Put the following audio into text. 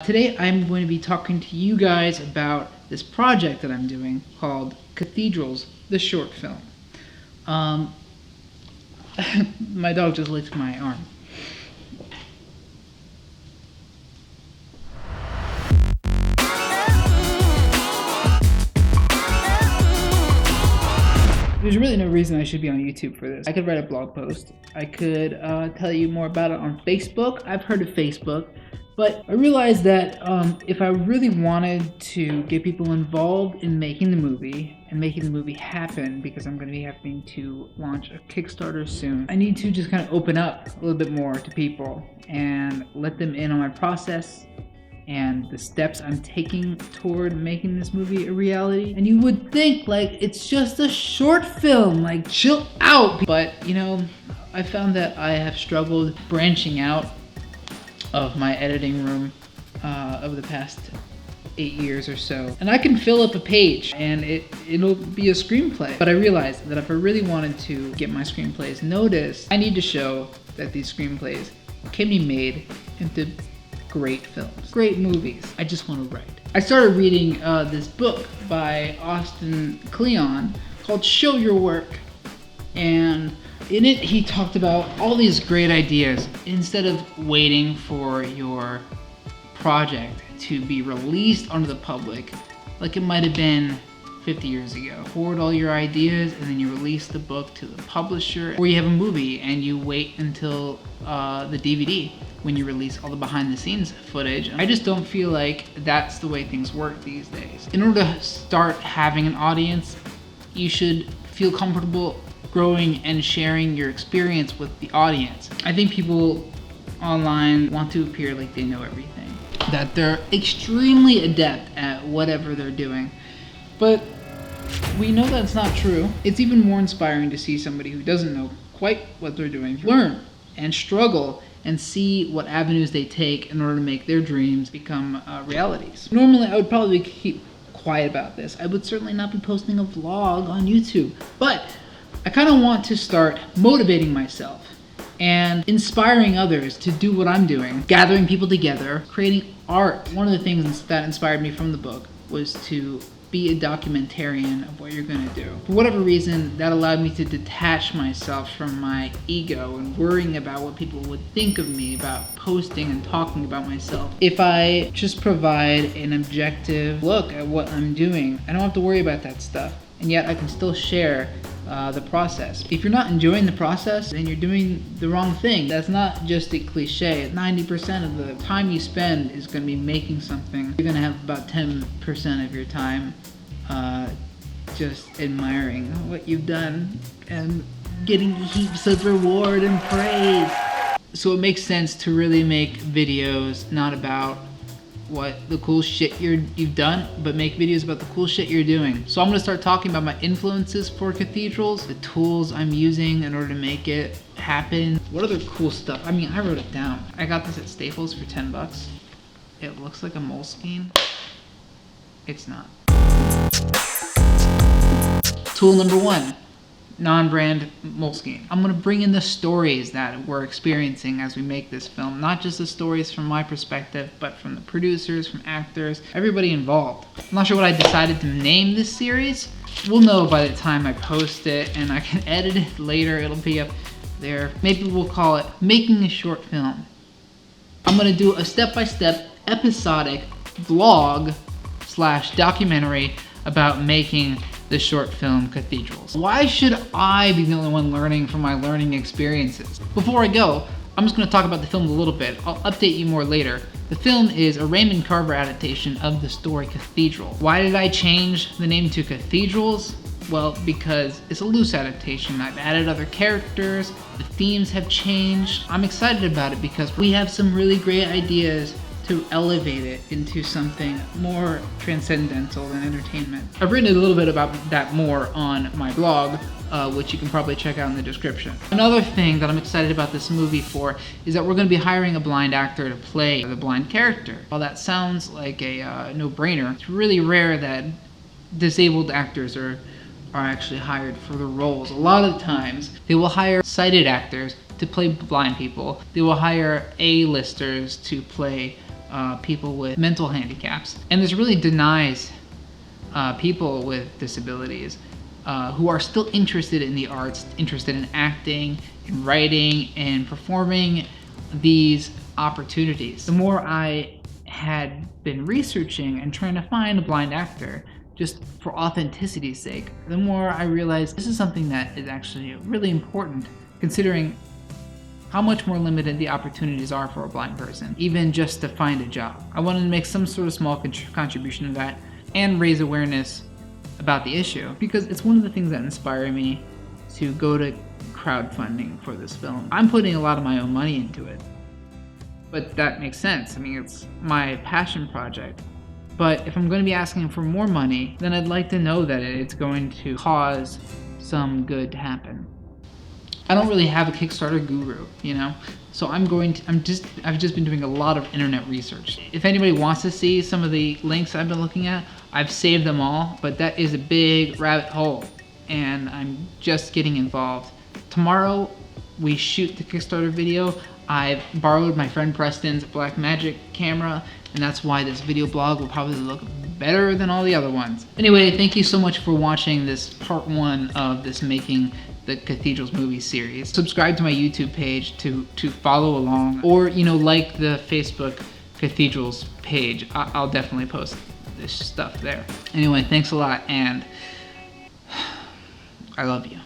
Today I'm going to be talking to you guys about this project that I'm doing called Cathedrals, the short film. My dog just licked my arm. There's really no reason I should be on YouTube for this. I could write a blog post. I could tell you more about it on Facebook. I've heard of Facebook. But I realized that if I really wanted to get people involved in making the movie and making the movie happen, because I'm going to be having to launch a Kickstarter soon, I need to just kind of open up a little bit more to people and let them in on my process and the steps I'm taking toward making this movie a reality. And you would think, like, it's just a short film, like, chill out. But, you know, I found that I have struggled branching out of my editing room over the past 8 years or so. And I can fill up a page and it'll be a screenplay. But I realized that if I really wanted to get my screenplays noticed, I need to show that these screenplays can be made into great films, great movies. I just want to write. I started reading this book by Austin Kleon called Show Your Work. And in it, he talked about all these great ideas. Instead of waiting for your project to be released onto the public, like it might have been 50 years ago. Hoard all your ideas and then you release the book to the publisher. Or you have a movie and you wait until the DVD when you release all the behind the scenes footage. I just don't feel like that's the way things work these days. In order to start having an audience, you should feel comfortable growing and sharing your experience with the audience. I think people online want to appear like they know everything, that they're extremely adept at whatever they're doing. But we know that's not true. It's even more inspiring to see somebody who doesn't know quite what they're doing learn and struggle and see what avenues they take in order to make their dreams become realities. Normally, I would probably keep quiet about this. I would certainly not be posting a vlog on YouTube, but I kind of want to start motivating myself and inspiring others to do what I'm doing, gathering people together, creating art. One of the things that inspired me from the book was to be a documentarian of what you're gonna do. For whatever reason, that allowed me to detach myself from my ego and worrying about what people would think of me about posting and talking about myself. If I just provide an objective look at what I'm doing, I don't have to worry about that stuff. And yet I can still share the process. If you're not enjoying the process, then you're doing the wrong thing. That's not just a cliche. 90% of the time you spend is going to be making something. You're going to have about 10% of your time just admiring what you've done and getting heaps of reward and praise. So it makes sense to really make videos not about what the cool shit you've done, but make videos about the cool shit you're doing. So I'm gonna start talking about my influences for Cathedrals, the tools I'm using in order to make it happen. What other cool stuff? I mean, I wrote it down. I got this at Staples for 10 bucks. It looks like a Moleskine. It's not. Tool number 1. Non-brand Moleskine. I'm gonna bring in the stories that we're experiencing as we make this film. Not just the stories from my perspective, but from the producers, from actors, everybody involved. I'm not sure what I decided to name this series. We'll know by the time I post it, and I can edit it later. It'll be up there. Maybe we'll call it Making a Short Film. I'm gonna do a step-by-step episodic vlog / documentary about making the short film Cathedrals. Why should I be the only one learning from my learning experiences? Before I go, I'm just gonna talk about the film a little bit. I'll update you more later. The film is a Raymond Carver adaptation of the story Cathedral. Why did I change the name to Cathedrals? Well, because it's a loose adaptation. I've added other characters, the themes have changed. I'm excited about it because we have some really great ideas to elevate it into something more transcendental than entertainment. I've written a little bit about that more on my blog, which you can probably check out in the description. Another thing that I'm excited about this movie for is that we're going to be hiring a blind actor to play the blind character. While that sounds like a no-brainer, it's really rare that disabled actors are actually hired for the roles. A lot of the times, they will hire sighted actors to play blind people. They will hire A-listers to play people with mental handicaps. And this really denies people with disabilities who are still interested in the arts, interested in acting, in writing, and performing these opportunities. The more I had been researching and trying to find a blind actor, just for authenticity's sake, the more I realized this is something that is actually really important, considering how much more limited the opportunities are for a blind person, even just to find a job. I wanted to make some sort of small contribution to that and raise awareness about the issue, because it's one of the things that inspire me to go to crowdfunding for this film. I'm putting a lot of my own money into it, but that makes sense. I mean, it's my passion project. But if I'm going to be asking for more money, then I'd like to know that it's going to cause some good to happen. I don't really have a Kickstarter guru, you know? So I've just been doing a lot of internet research. If anybody wants to see some of the links I've been looking at, I've saved them all, but that is a big rabbit hole, and I'm just getting involved. Tomorrow, we shoot the Kickstarter video. I've borrowed my friend Preston's Blackmagic camera, and that's why this video blog will probably look better than all the other ones. Anyway, thank you so much for watching this part 1 of this Making the Cathedrals movie series. Subscribe to my YouTube page to follow along, or like the Facebook Cathedrals page. I'll definitely post this stuff there. Anyway, thanks a lot, and I love you.